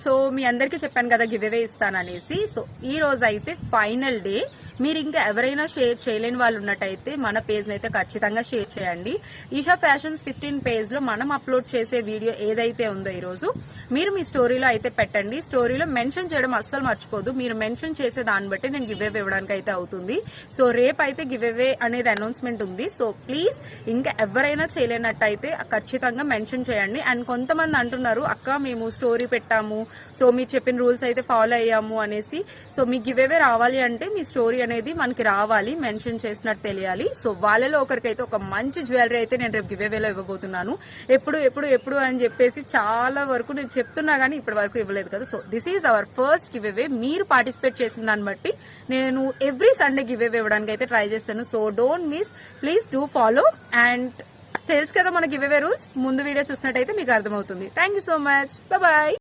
So మీ అందరికీ చెప్పాను కదా గివ్ అవే ఇస్తాననేసి. సో ఈ రోజు అయితే ఫైనల్ డే. మీరు ఇంకా ఎవరైనా షేర్ చేయలేని వాళ్ళు ఉన్నట్టయితే మన పేజ్ అయితే ఖచ్చితంగా షేర్ చేయండి. ఈషా ఫ్యాషన్స్ 15 పేజ్ లో మనం అప్లోడ్ చేసే వీడియో ఏదైతే ఉందో ఈ రోజు మీరు మీ స్టోరీలో అయితే పెట్టండి. స్టోరీలో మెన్షన్ చేయడం అస్సలు మర్చిపోదు. మీరు మెన్షన్ చేసే దాన్ని బట్టి నేను గివ్ అవే ఇవ్వడానికి అయితే అవుతుంది. సో రేపు అయితే గివ్ అవే అనేది అనౌన్స్మెంట్ ఉంది. సో ప్లీజ్ ఇంకా ఎవరైనా చేయలేనట్టయితే ఖచ్చితంగా మెన్షన్ చేయండి. అండ్ కొంతమంది అంటున్నారు అక్క మేము స్టోరీ పెట్టాము, సో మీరు చెప్పిన రూల్స్ అయితే ఫాలో అయ్యాము అనేసి. సో మీ గివ్ అవే రావాలి అంటే మీ స్టోరీ అనేది మనకి రావాలి, మెన్షన్ చేసినట్టు తెలియాలి. సో వాళ్ళలో ఒకరికైతే ఒక మంచి జ్యువెలరీ అయితే నేను రేపు గివ్ అవేలో ఇవ్వబోతున్నాను. ఎప్పుడు అని చెప్పేసి చాలా వరకు నేను చెప్తున్నా కానీ ఇప్పటి వరకు ఇవ్వలేదు కదా. So this is our first give away. మీరు పార్టిసిపేట్ చేసిన దాన్ని బట్టి నేను ఎవ్రీ సండే గివ్ అవే ఇవ్వడానికి అయితే ట్రై చేస్తాను. So don't miss, please do follow. And తెలుసు కదా మన గివ్ అవే రూల్స్, ముందు వీడియో చూసినట్టయితే మీకు అర్థమవుతుంది. థ్యాంక్ యూ సో మచ్, బాయ్.